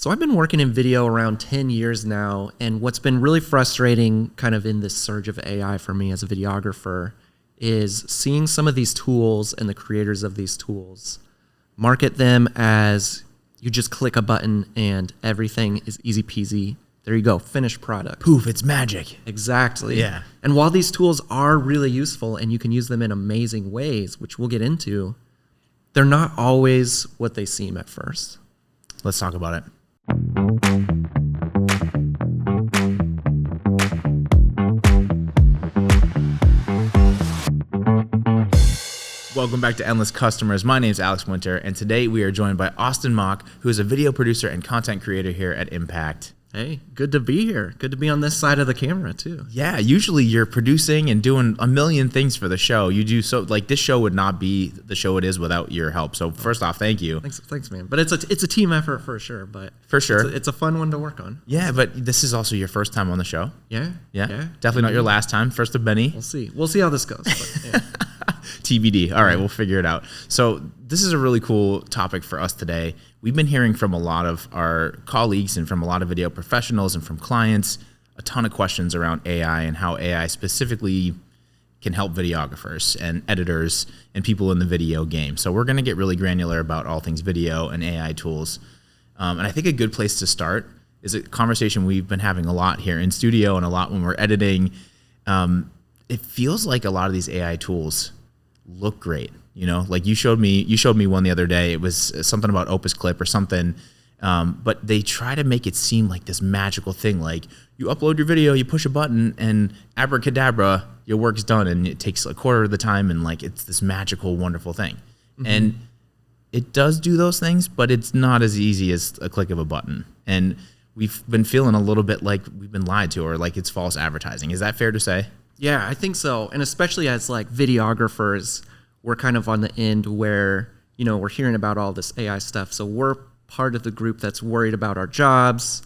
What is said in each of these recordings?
So I've been working in video around 10 years now, and what's been really frustrating kind of in this surge of AI for me as a videographer is seeing some of these tools and the creators of these tools market them as you just click a button and everything is easy peasy. There you go, finished product. Poof, it's magic. Exactly. Yeah. And while these tools are really useful and you can use them in amazing ways, which we'll get into, they're not always what they seem at first. Let's talk about it. Welcome back to Endless Customers. My name is Alex Winter, and today we are joined by Austin Mock, who is a video producer and content creator here at Impact. Hey, good to be here. Good to be on this side of the camera too. Yeah, usually you're producing and doing a million things for the show. You do so, like, this show would not be the show it is without your help. So first off, thank you. Thanks, man. But it's a team effort for sure. But for sure, it's a fun one to work on. Yeah, but this is also your first time on the show. Yeah. Definitely not your last time. First of many. We'll see how this goes. But, yeah. TBD. All right, we'll figure it out. So this is a really cool topic for us today. We've been hearing from a lot of our colleagues and from a lot of video professionals and from clients a ton of questions around AI and how AI specifically can help videographers and editors and people in the video game. So we're going to get really granular about all things video and AI tools. And I think a good place to start is a conversation we've been having a lot here in studio and a lot when we're editing. It feels like a lot of these AI tools look great. You know, like you showed me one the other day. It was something about Opus Clip or something. But they try to make it seem like this magical thing. Like you upload your video, you push a button and abracadabra, your work's done. And it takes a quarter of the time. And like, it's this magical, wonderful thing. Mm-hmm. And it does do those things, but it's not as easy as a click of a button. And we've been feeling a little bit like we've been lied to, or like it's false advertising. Is that fair to say? Yeah, I think so. And especially as like videographers, we're kind of on the end where, you know, we're hearing about all this AI stuff. So we're part of the group that's worried about our jobs.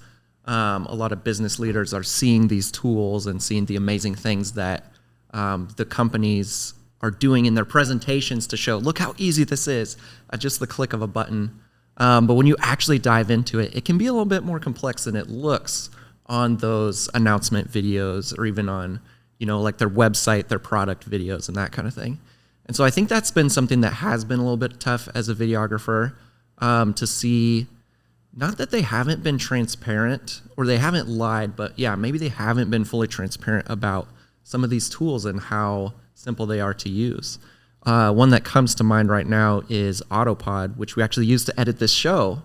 A lot of business leaders are seeing these tools and seeing the amazing things that the companies are doing in their presentations to show, look how easy this is at just the click of a button. But when you actually dive into it, it can be a little bit more complex than it looks on those announcement videos or even on, you know, like their website, their product videos and that kind of thing. And so I think that's been something that has been a little bit tough as a videographer to see, not that they haven't been transparent or they haven't lied, but yeah, maybe they haven't been fully transparent about some of these tools and how simple they are to use. One that comes to mind right now is Autopod, which we actually use to edit this show.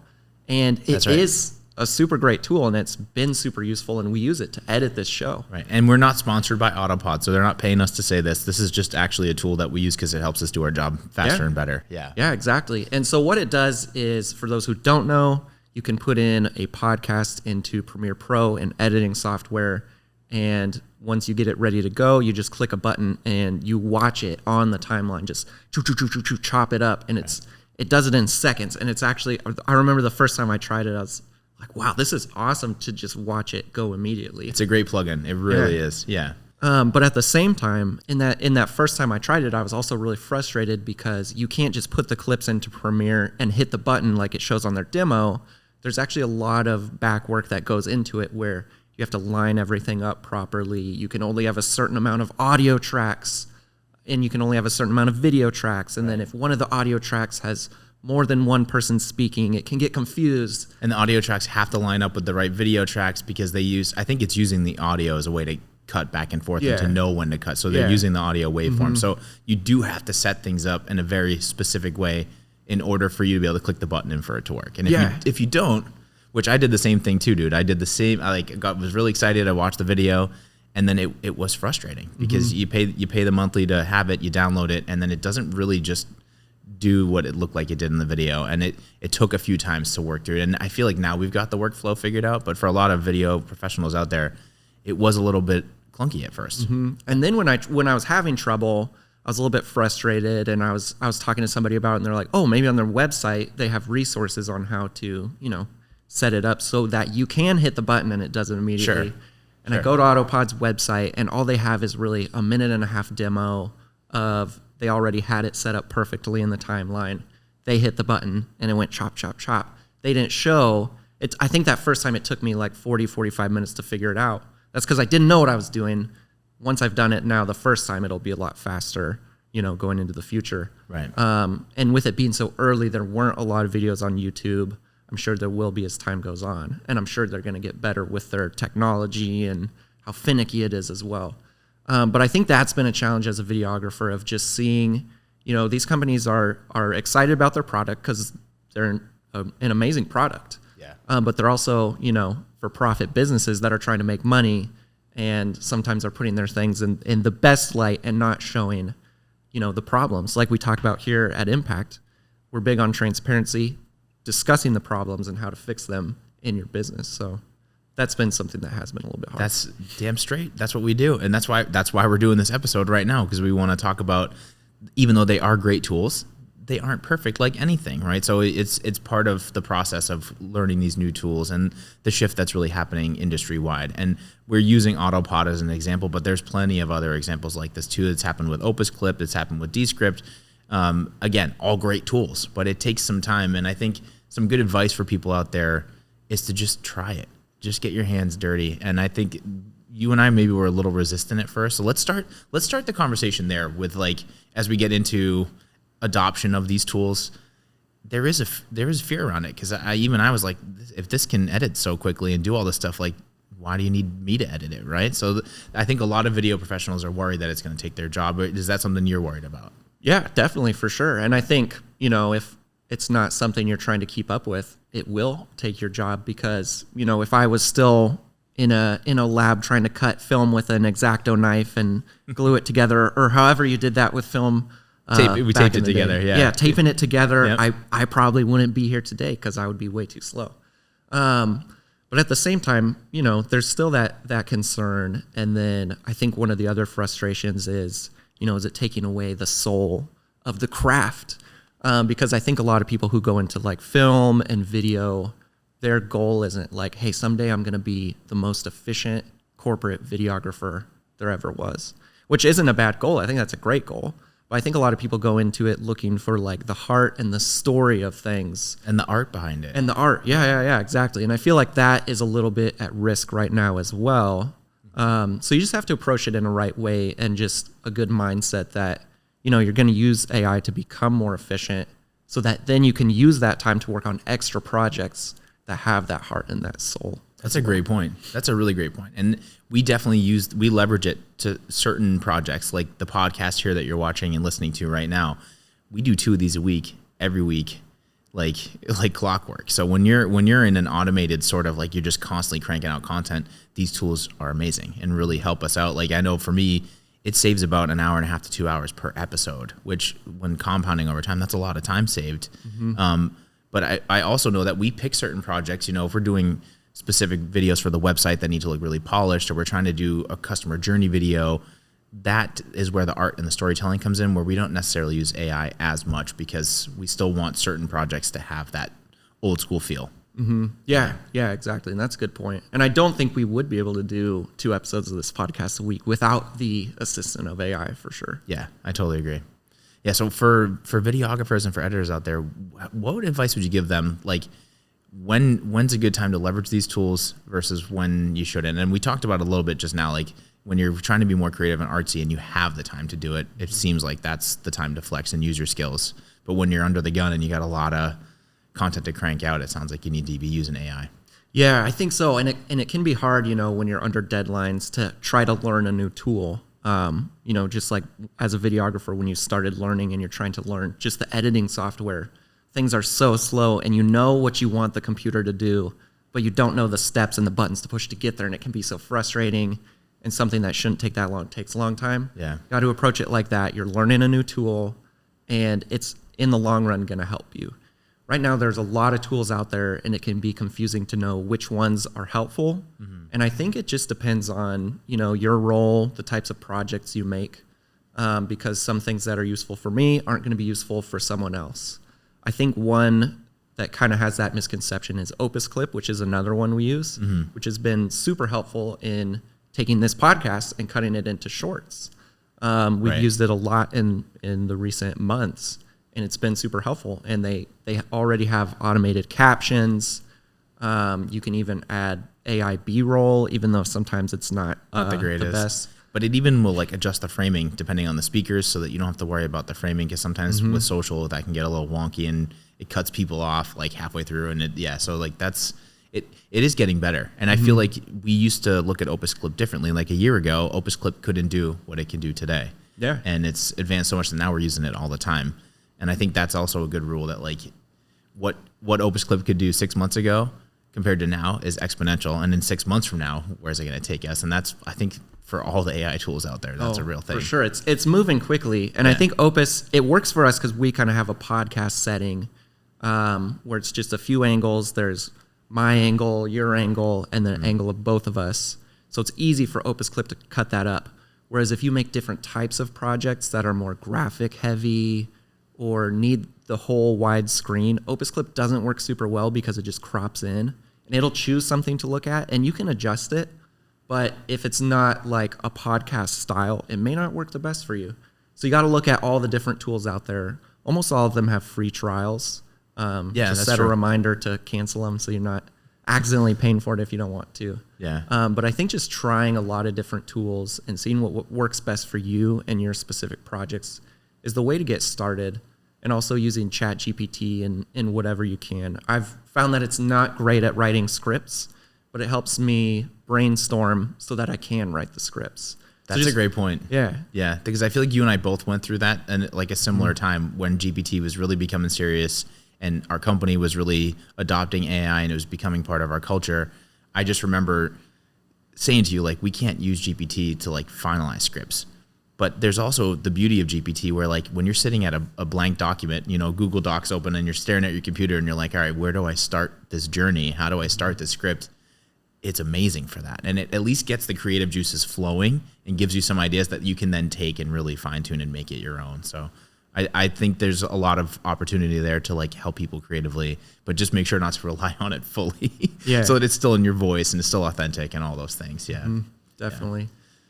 And it is a super great tool and it's been super useful and we use it to edit this show. Right. And we're not sponsored by Autopod, so they're not paying us to say this. This is just actually a tool that we use because it helps us do our job faster and better. Yeah, exactly. And so what it does is, for those who don't know, you can put in a podcast into Premiere Pro and editing software. And once you get it ready to go, you just click a button and you watch it on the timeline, just chop it up. And it does it in seconds. And it's actually, I remember the first time I tried it, I was like, wow, this is awesome to just watch it go immediately. It's a great plugin. It really is. Yeah. But at the same time, in that first time I tried it, I was also really frustrated because you can't just put the clips into Premiere and hit the button like it shows on their demo. There's actually a lot of back work that goes into it where you have to line everything up properly. You can only have a certain amount of audio tracks and you can only have a certain amount of video tracks. And then if one of the audio tracks has more than one person speaking, it can get confused. And the audio tracks have to line up with the right video tracks because I think it's using the audio as a way to cut back and forth and to know when to cut. So they're using the audio waveform. Mm-hmm. So you do have to set things up in a very specific way in order for you to be able to click the button and for it to work. And if you don't, which I did the same thing too, dude. I did the same. I was really excited. I watched the video and then it was frustrating because you pay the monthly to have it, you download it, and then it doesn't really just do what it looked like it did in the video, and it took a few times to work through it. And I feel like now we've got the workflow figured out, but for a lot of video professionals out there, it was a little bit clunky at first. Mm-hmm. And then when I was having trouble, I was a little bit frustrated, and I was talking to somebody about it, and they're like, oh, maybe on their website they have resources on how to, you know, set it up so that you can hit the button and it does it immediately. Sure. And I go to Autopod's website, and all they have is really a 1.5-minute demo of, they already had it set up perfectly in the timeline. They hit the button and it went chop, chop, chop. They didn't show I think that first time it took me like 45 minutes to figure it out. That's because I didn't know what I was doing. Once I've done it now, the first time it'll be a lot faster, going into the future. Right. And with it being so early, there weren't a lot of videos on YouTube. I'm sure there will be as time goes on. And I'm sure they're going to get better with their technology and how finicky it is as well. But I think that's been a challenge as a videographer of just seeing, these companies are excited about their product because they're an amazing product. Yeah. But they're also, for profit businesses that are trying to make money, and sometimes are putting their things in the best light and not showing, the problems. Like we talk about here at Impact, we're big on transparency, discussing the problems and how to fix them in your business. So that's been something that has been a little bit hard. That's damn straight. That's what we do. And that's why we're doing this episode right now, because we want to talk about, even though they are great tools, they aren't perfect like anything, right? So it's part of the process of learning these new tools and the shift that's really happening industry-wide. And we're using Autopod as an example, but there's plenty of other examples like this too. It's happened with Opus Clip. It's happened with Descript. Again, all great tools, but it takes some time. And I think some good advice for people out there is to just try it. Just get your hands dirty. And I think you and I maybe were a little resistant at first. So let's start the conversation there with, like, as we get into adoption of these tools, there is fear around it. Cause I was like, if this can edit so quickly and do all this stuff, like, why do you need me to edit it? Right. So I think a lot of video professionals are worried that it's going to take their job. Is that something you're worried about? Yeah, definitely, for sure. And I think, if it's not something you're trying to keep up with, it will take your job, because, if I was still in a lab trying to cut film with an X-Acto knife and glue it together, or however you did that with film, we taped it together. Yeah, taping it together. Yep. I probably wouldn't be here today because I would be way too slow. But at the same time, there's still that concern. And then I think one of the other frustrations is, is it taking away the soul of the craft? Because I think a lot of people who go into like film and video, their goal isn't like, hey, someday I'm going to be the most efficient corporate videographer there ever was, which isn't a bad goal. I think that's a great goal. But I think a lot of people go into it looking for like the heart and the story of things. And the art behind it. And the art. Yeah, exactly. And I feel like that is a little bit at risk right now as well. So you just have to approach it in a right way, and just a good mindset that, you're going to use AI to become more efficient, so that then you can use that time to work on extra projects that have that heart and that soul. That's a great point. That's a really great point. And we definitely we leverage it to certain projects, like the podcast here that you're watching and listening to right now. We do 2 of these a week, every week, like clockwork. So when you're in an automated sort of, like, you're just constantly cranking out content, these tools are amazing and really help us out. Like, I know for me, it saves about an hour and a half to 2 hours per episode, which, when compounding over time, that's a lot of time saved. Mm-hmm. But I also know that we pick certain projects, if we're doing specific videos for the website that need to look really polished, or we're trying to do a customer journey video, that is where the art and the storytelling comes in, where we don't necessarily use AI as much, because we still want certain projects to have that old school feel. Mm-hmm. Yeah, exactly. And that's a good point. And I don't think we would be able to do 2 episodes of this podcast a week without the assistance of AI, for sure. Yeah, I totally agree. Yeah, so for videographers and for editors out there, what advice would you give them? Like, when's a good time to leverage these tools versus when you shouldn't? And we talked about it a little bit just now, like, when you're trying to be more creative and artsy and you have the time to do it, it seems like that's the time to flex and use your skills. But when you're under the gun and you got a lot of content to crank out, it sounds like you need to be using AI. Yeah, I think so. And it can be hard, when you're under deadlines, to try to learn a new tool. Just like as a videographer, when you started learning and you're trying to learn just the editing software, things are so slow, and you know what you want the computer to do, but you don't know the steps and the buttons to push to get there. And it can be so frustrating, and something that shouldn't take that long takes a long time. Yeah. Got to approach it like that. You're learning a new tool, and it's in the long run going to help you. Right now, there's a lot of tools out there, and it can be confusing to know which ones are helpful. Mm-hmm. And I think it just depends on, your role, the types of projects you make, because some things that are useful for me aren't going to be useful for someone else. I think one that kind of has that misconception is Opus Clip, which is another one we use, mm-hmm. which has been super helpful in taking this podcast and cutting it into shorts. We've used it a lot in the recent months, and it's been super helpful. And they already have automated captions. You can even add AI B-roll, even though sometimes it's not the greatest. the best. But it even will like adjust the framing depending on the speakers so that you don't have to worry about the framing, because sometimes with social that can get a little wonky and it cuts people off like halfway through. And so like it is getting better. And I feel like we used to look at Opus Clip differently. Like a year ago, Opus Clip couldn't do what it can do today. Yeah. And it's advanced so much that now we're using it all the time. And I think that's also a good rule that like what Opus Clip could do 6 months ago compared to now is exponential. And in 6 months from now, where's it going to take us? And that's, I think, for all the AI tools out there, that's a real thing. For sure. It's moving quickly. And I think Opus, it works for us because we kind of have a podcast setting where it's just a few angles. There's my angle, your angle, and the angle of both of us. So it's easy for Opus Clip to cut that up. Whereas if you make different types of projects that are more graphic heavy or need the whole wide screen, Opus Clip doesn't work super well because it just crops in and it'll choose something to look at and you can adjust it. But if it's not like a podcast style, it may not work the best for you. So you got to look at all the different tools out there. Almost all of them have free trials. Just set a reminder to cancel them so you're not accidentally paying for it if you don't want to. Yeah. But I think just trying a lot of different tools and seeing what works best for you and your specific projects is the way to get started. And also using ChatGPT in whatever you can. I've found that it's not great at writing scripts, but it helps me brainstorm so that I can write the scripts. That's a great point. Yeah. Yeah. Because I feel like you and I both went through that and like a similar time when GPT was really becoming serious and our company was really adopting AI and it was becoming part of our culture. I just remember saying to you, like, we can't use GPT to like finalize scripts. But there's also the beauty of GPT where like when you're sitting at a blank document, Google Docs open and you're staring at your computer and you're like, all right, where do I start this journey? How do I start this script? It's amazing for that. And it at least gets the creative juices flowing and gives you some ideas that you can then take and really fine tune and make it your own. So I think there's a lot of opportunity there to like help people creatively, but just make sure not to rely on it fully so that it's still in your voice and it's still authentic and all those things. Yeah, definitely. Yeah.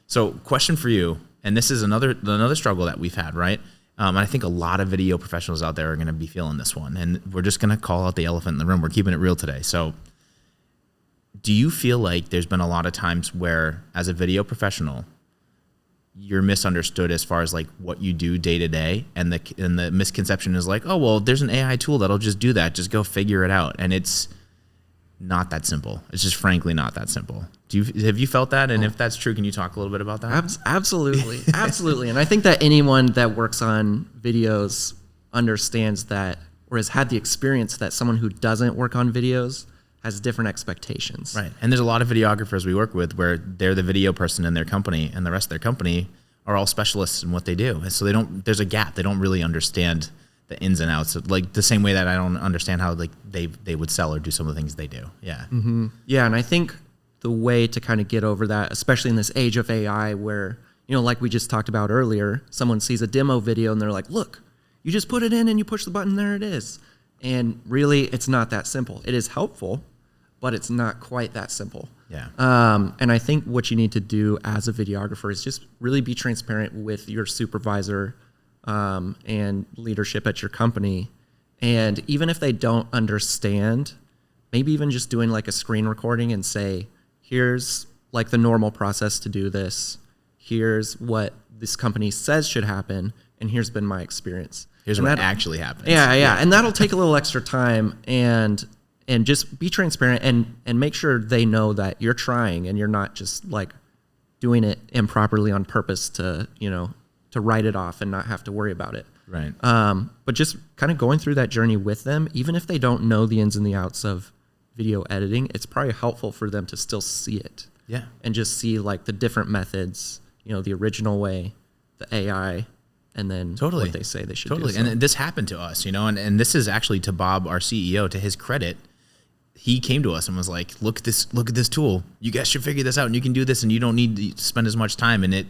So question for you, and this is another struggle that we've had, right? And I think a lot of video professionals out there are going to be feeling this one, and we're just going to call out the elephant in the room. We're keeping it real today. So do you feel like there's been a lot of times where as a video professional, you're misunderstood as far as like what you do day to day, and the misconception is like, oh, well, there's an AI tool that'll just do that. Just go figure it out. And it's not that simple. It's just frankly not that simple. Have you felt that? And if that's true, can you talk a little bit about that? Absolutely. Absolutely. And I think that anyone that works on videos understands that, or has had the experience that someone who doesn't work on videos has different expectations. Right. And there's a lot of videographers we work with where they're the video person in their company and the rest of their company are all specialists in what they do. And so there's a gap. They don't really understand the ins and outs of, like, the same way that I don't understand how like they would sell or do some of the things they do. Yeah. Mm-hmm. Yeah. And I think the way to kind of get over that, especially in this age of AI where, like we just talked about earlier, someone sees a demo video and they're like, look, you just put it in and you push the button, there it is. And really it's not that simple. It is helpful, but it's not quite that simple. Yeah. And I think what you need to do as a videographer is just really be transparent with your supervisor and leadership at your company. And even if they don't understand, maybe even just doing like a screen recording and say, here's like the normal process to do this. Here's what this company says should happen. And here's been my experience. Here's what actually happens. Yeah. And that'll take a little extra time and just be transparent and make sure they know that you're trying and you're not just like doing it improperly on purpose to write it off and not have to worry about it. Right. But just kind of going through that journey with them, even if they don't know the ins and the outs of video editing, it's probably helpful for them to still see it. Yeah. And just see like the different methods, the original way, the AI, and then what they say they should do. So. And this happened to us, and this is actually to Bob, our CEO, to his credit. He came to us and was like, look at this tool. You guys should figure this out and you can do this and you don't need to spend as much time. And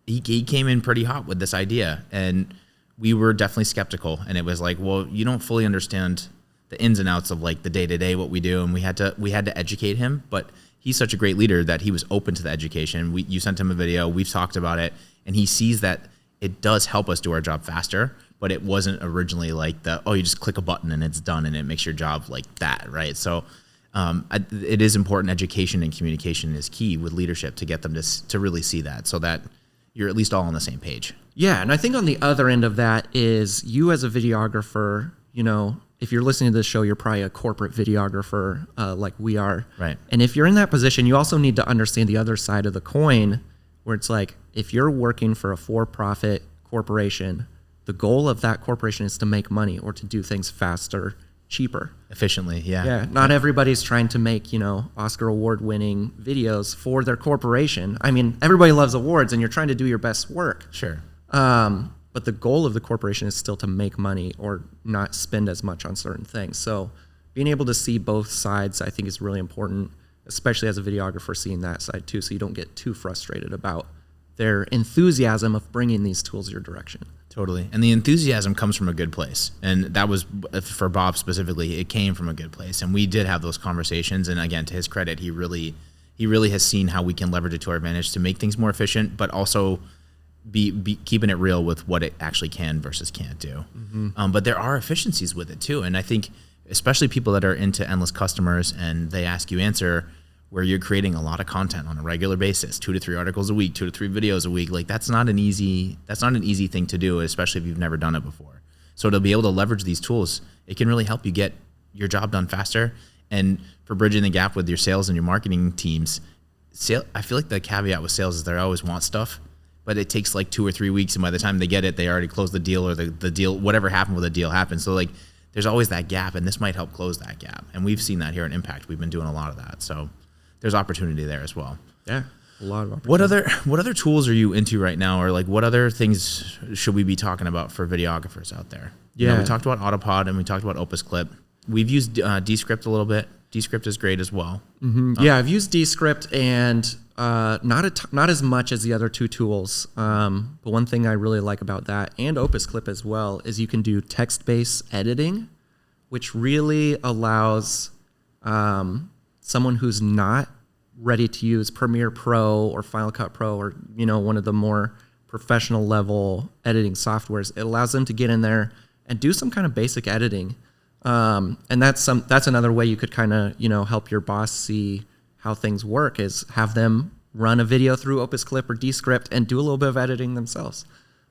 he came in pretty hot with this idea and we were definitely skeptical. And it was like, well, you don't fully understand the ins and outs of like the day to day, what we do. And we had to educate him, but he's such a great leader that he was open to the education. You sent him a video, we've talked about it, and he sees that it does help us do our job faster, but it wasn't originally like you just click a button and it's done and it makes your job like that, right? So It is important. Education and communication is key with leadership to get them to really see that, so that you're at least all on the same page. Yeah, and I think on the other end of that is you as a videographer, if you're listening to this show, you're probably a corporate videographer like we are. Right. And if you're in that position, you also need to understand the other side of the coin, where it's like, if you're working for a for-profit corporation, the goal of that corporation is to make money or to do things faster, cheaper. Efficiently, yeah. Yeah, not everybody's trying to make, Oscar award-winning videos for their corporation. I mean, everybody loves awards and you're trying to do your best work. Sure. But the goal of the corporation is still to make money or not spend as much on certain things. So being able to see both sides, I think, is really important, especially as a videographer, seeing that side too, so you don't get too frustrated about their enthusiasm of bringing these tools your direction. Totally. And the enthusiasm comes from a good place. And that was, for Bob specifically, it came from a good place. And we did have those conversations. And again, to his credit, he really has seen how we can leverage it to our advantage to make things more efficient, but also be keeping it real with what it actually can versus can't do. Mm-hmm. But there are efficiencies with it too. And I think especially people that are into endless customers and they ask you answer, where you're creating a lot of content on a regular basis, 2 to 3 articles a week, 2 to 3 videos a week, like that's not an easy thing to do, especially if you've never done it before. So to be able to leverage these tools, it can really help you get your job done faster. And for bridging the gap with your sales and your marketing teams, I feel like the caveat with sales is they always want stuff, but it takes like 2 or 3 weeks, and by the time they get it, they already closed the deal, or the deal, whatever happened with the deal happened. So like there's always that gap, and this might help close that gap. And we've seen that here at Impact. We've been doing a lot of that. So there's opportunity there as well. Yeah, a lot of opportunity. What other tools are you into right now, or like what other things should we be talking about for videographers out there? Yeah, we talked about Autopod and we talked about Opus Clip. We've used Descript a little bit. Descript is great as well. Mm-hmm. Yeah, I've used Descript and not as much as the other two tools. But one thing I really like about that and Opus Clip as well is you can do text-based editing, which really allows someone who's not ready to use Premiere Pro or Final Cut Pro or one of the more professional level editing softwares. It allows them to get in there and do some kind of basic editing, and that's another way you could kind of help your boss see how things work, is have them run a video through Opus Clip or Descript and do a little bit of editing themselves.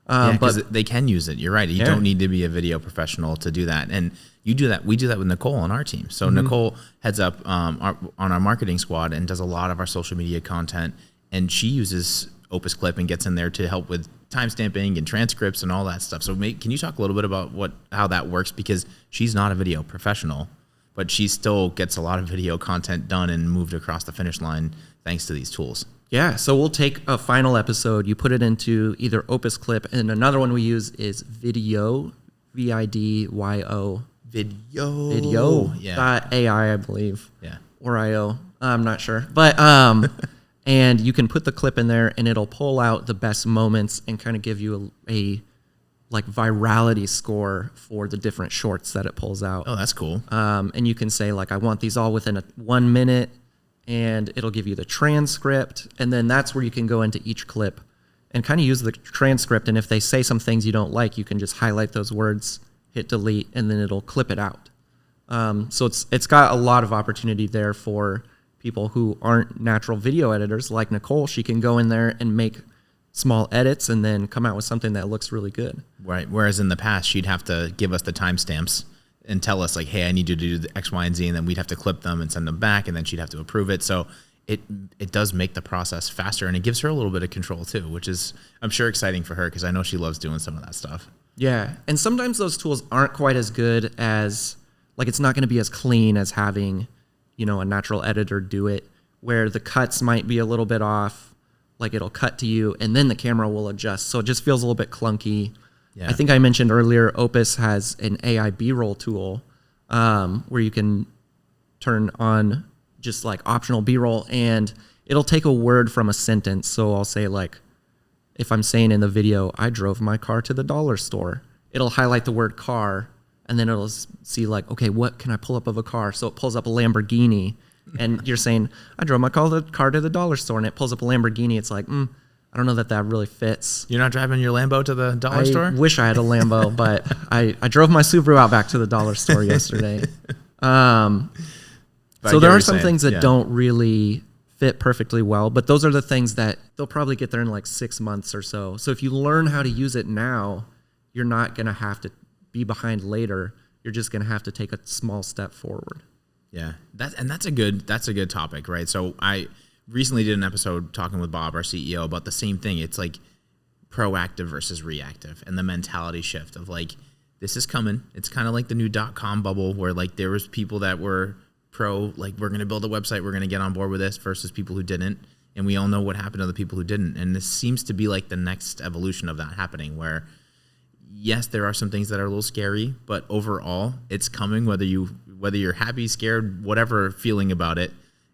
But they can use it. You're right. You don't need to be a video professional to do that. And you do that. We do that with Nicole on our team. So Nicole heads up on our marketing squad and does a lot of our social media content. And she uses Opus Clip and gets in there to help with timestamping and transcripts and all that stuff. So can you talk a little bit about how that works? Because she's not a video professional, but she still gets a lot of video content done and moved across the finish line thanks to these tools. Yeah, so we'll take a final episode, you put it into either Opus Clip, and another one we use is Vidyo, Vidyo. Vidyo. Yeah. .ai, I believe. Yeah. Or .io. I'm not sure. But and you can put the clip in there and it'll pull out the best moments and kind of give you a like virality score for the different shorts that it pulls out. Oh, that's cool. And you can say like, I want these all within 1 minute, and it'll give you the transcript. And then that's where you can go into each clip and kind of use the transcript. And if they say some things you don't like, you can just highlight those words, hit delete, and then it'll clip it out. So it's got a lot of opportunity there for people who aren't natural video editors like Nicole. She can go in there and make small edits and then come out with something that looks really good. Right. Whereas in the past, she'd have to give us the timestamps and tell us like, hey, I need you to do the X, Y, and Z, and then we'd have to clip them and send them back, and then she'd have to approve it. So it does make the process faster, and it gives her a little bit of control too, which is, I'm sure, exciting for her because I know she loves doing some of that stuff. Yeah, and sometimes those tools aren't quite as good as, like, it's not going to be as clean as having, a natural editor do it, where the cuts might be a little bit off, like it'll cut to you, and then the camera will adjust. So it just feels a little bit clunky. Yeah. I think I mentioned earlier, Opus has an AI B-roll tool where you can turn on just like optional B-roll, and it'll take a word from a sentence. So I'll say like, if I'm saying in the video, I drove my car to the dollar store, it'll highlight the word car, and then it'll see like, okay, what can I pull up of a car? So it pulls up a Lamborghini, and you're saying, I drove my car to the dollar store, and it pulls up a Lamborghini. It's like, I don't know that really fits. You're not driving your Lambo to the dollar store? I wish I had a Lambo, but I drove my Subaru out back to the dollar store yesterday. But I So get there what are you're some saying. things that Yeah. don't really fit perfectly well, but those are the things that they'll probably get there in like 6 months or so. So if you learn how to use it now, you're not going to have to be behind later. You're just going to have to take a small step forward. Yeah, that's a good topic, right? So I recently did an episode talking with Bob, our CEO, about the same thing. It's like proactive versus reactive, and the mentality shift of like, this is coming. It's kind of like the new .com bubble, where like there was people that were pro, like we're going to build a website, we're going to get on board with this, versus people who didn't, and we all know what happened to the people who didn't. And this seems to be like the next evolution of that happening, where yes, there are some things that are a little scary, but overall, it's coming. Whether you're happy, scared, whatever feeling about it,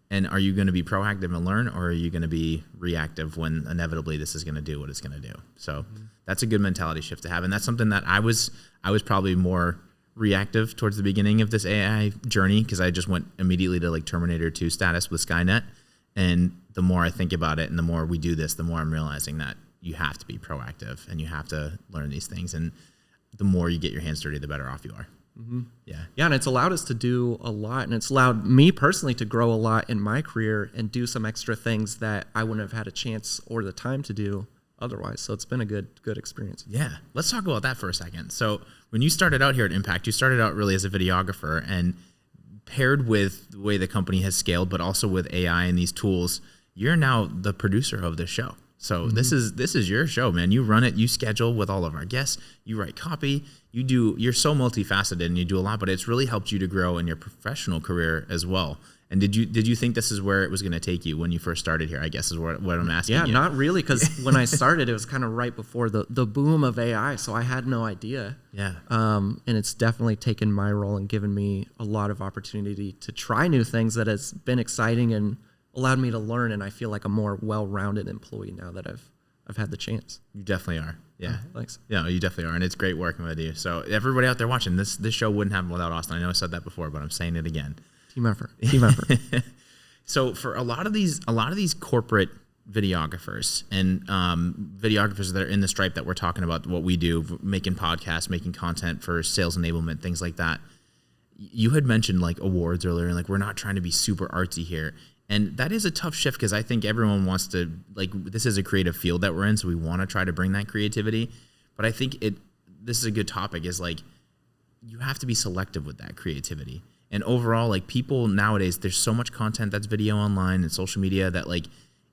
and are you going to be proactive and learn, or are you going to be reactive when inevitably this is going to do what it's going to do? So that's a good mentality shift to have, and that's something that I was probably more reactive towards the beginning of this AI journey, because I just went immediately to like Terminator 2 status with Skynet. And the more I think about it, and the more we do this, the more I'm realizing that you have to be proactive and you have to learn these things. And the more you get your hands dirty, the better off you are. Mm-hmm. Yeah. Yeah, and it's allowed us to do a lot, and it's allowed me personally to grow a lot in my career and do some extra things that I wouldn't have had a chance or the time to do otherwise. So it's been a good experience. Yeah. Let's talk about that for a second. So when you started out here at Impact, you started out really as a videographer, and paired with the way the company has scaled, but also with AI and these tools, you're now the producer of this show. So this is your show, man. You run it, you schedule with all of our guests, you write copy, you're so multifaceted and you do a lot, but it's really helped you to grow in your professional career as well. And did you think this is where it was going to take you when you first started here, I guess is what I'm asking you. Yeah, not really, because when I started, it was kind of right before the boom of AI, so I had no idea. Yeah. And it's definitely taken my role and given me a lot of opportunity to try new things that has been exciting and allowed me to learn, and I feel like a more well-rounded employee now that I've had the chance. You definitely are. Yeah. Thanks. Yeah, you definitely are, and it's great working with you. So everybody out there watching, this show wouldn't happen without Austin. I know I said that before, but I'm saying it again. Team effort. Team effort. So for a lot of these corporate videographers and videographers that are in the stripe that we're talking about, what we do, making podcasts, making content for sales enablement, things like that. You had mentioned like awards earlier, and like we're not trying to be super artsy here. And that is a tough shift, because I think everyone wants to, like, this is a creative field that we're in, so we want to try to bring that creativity. But I think this is a good topic, is like, you have to be selective with that creativity. And overall, like, people nowadays, there's so much content that's video online and social media that, like,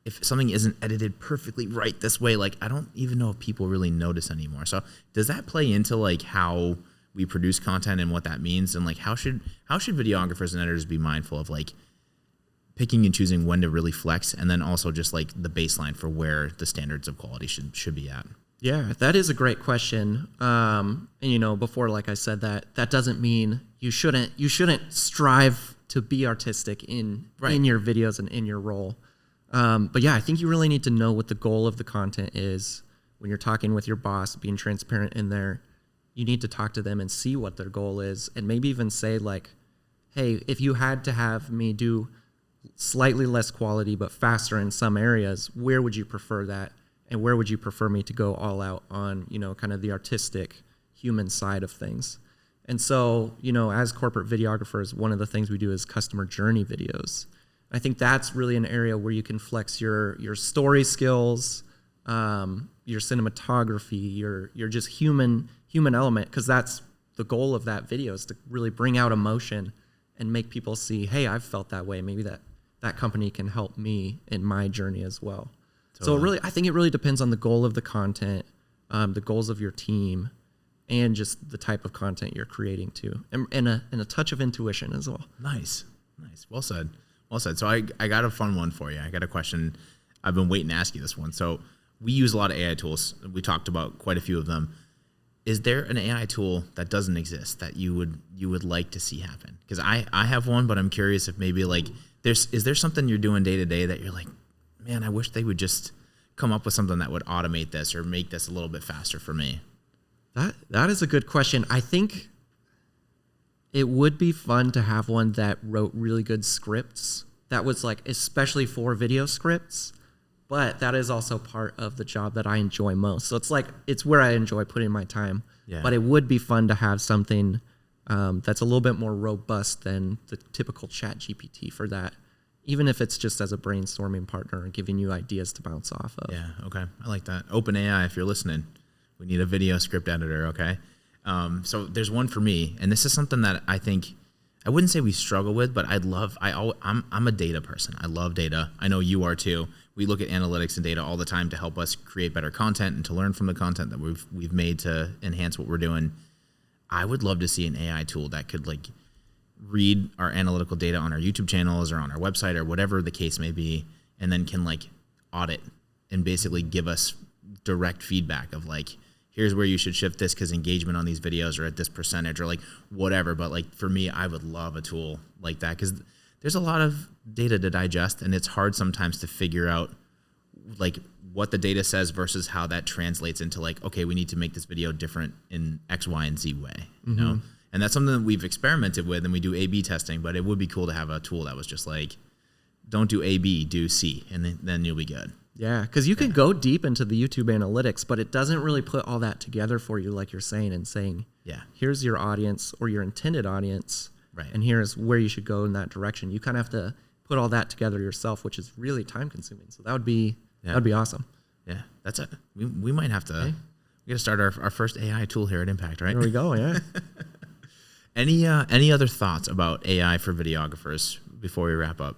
if something isn't edited perfectly right this way, like, I don't even know if people really notice anymore. So does that play into like how we produce content and what that means? And like, how should videographers and editors be mindful of like picking and choosing when to really flex, and then also just like the baseline for where the standards of quality should be at? Yeah, that is a great question. And before, like I said, that doesn't mean you shouldn't strive to be artistic in your videos and in your role. But yeah, I think you really need to know what the goal of the content is when you're talking with your boss, being transparent in there. You need to talk to them and see what their goal is, and maybe even say like, hey, if you had to have me do slightly less quality but faster in some areas, where would you prefer that? And where would you prefer me to go all out on, kind of the artistic human side of things? And so, as corporate videographers, one of the things we do is customer journey videos. I think that's really an area where you can flex your story skills, your cinematography, your just human element, because that's the goal of that video, is to really bring out emotion and make people see, hey, I've felt that way. Maybe that company can help me in my journey as well. Totally. So I think it really depends on the goal of the content, the goals of your team, and just the type of content you're creating too, and a touch of intuition as well. Nice. Well said. So I got a fun one for you. I got a question. I've been waiting to ask you this one. So we use a lot of AI tools. We talked about quite a few of them. Is there an AI tool that doesn't exist that you would like to see happen? Because I have one, but I'm curious if maybe like is there something you're doing day to day that you're like, man, I wish they would just come up with something that would automate this or make this a little bit faster for me? That is a good question. I think it would be fun to have one that wrote really good scripts. That was like especially for video scripts, but that is also part of the job that I enjoy most. So it's where I enjoy putting my time. Yeah. But it would be fun to have something that's a little bit more robust than the typical chat GPT for that, even if it's just as a brainstorming partner and giving you ideas to bounce off of. Yeah, okay. I like that. OpenAI, if you're listening, we need a video script editor, okay? So there's one for me, and this is something that I think, I wouldn't say we struggle with, but I'm a data person. I love data. I know you are too. We look at analytics and data all the time to help us create better content and to learn from the content that we've made to enhance what we're doing. I would love to see an AI tool that could like read our analytical data on our YouTube channels or on our website or whatever the case may be, and then can like audit and basically give us direct feedback of like, here's where you should shift this because engagement on these videos are at this percentage or like whatever. But like for me, I would love a tool like that because there's a lot of data to digest, and it's hard sometimes to figure out like what the data says versus how that translates into like, okay, we need to make this video different in X, Y, and Z way, you know? And that's something that we've experimented with, and we do A/B testing, but it would be cool to have a tool that was just like, don't do A/B, do C, and then you'll be good. Yeah, because you can go deep into the YouTube analytics, but it doesn't really put all that together for you, like you're saying, and saying, yeah, here's your audience or your intended audience, right, and here's where you should go in that direction. You kind of have to put all that together yourself, which is really time consuming. So that would be awesome. Yeah, that's it. We might have to. Okay. We got to start our first AI tool here at Impact, right? There we go. Yeah. Any other thoughts about AI for videographers before we wrap up?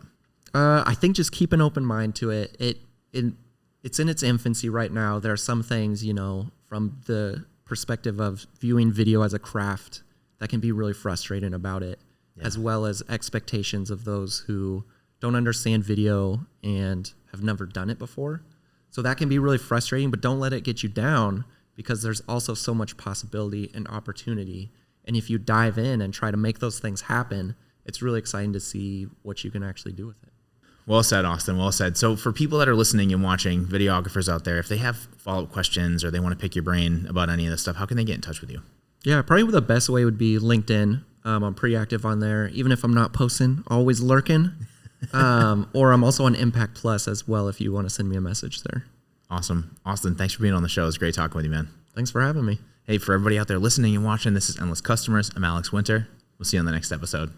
I think just keep an open mind to it. It's in its infancy right now. There are some things, you know, from the perspective of viewing video as a craft that can be really frustrating about it, as well as expectations of those who don't understand video and have never done it before. So that can be really frustrating, but don't let it get you down because there's also so much possibility and opportunity. And if you dive in and try to make those things happen, it's really exciting to see what you can actually do with it. Well said, Austin. Well said. So for people that are listening and watching, videographers out there, if they have follow-up questions or they want to pick your brain about any of this stuff, how can they get in touch with you? Yeah, probably the best way would be LinkedIn. I'm pretty active on there. Even if I'm not posting, always lurking. Or I'm also on Impact Plus as well if you want to send me a message there. Awesome. Austin, thanks for being on the show. It's great talking with you, man. Thanks for having me. Hey, for everybody out there listening and watching, this is Endless Customers. I'm Alex Winter. We'll see you on the next episode.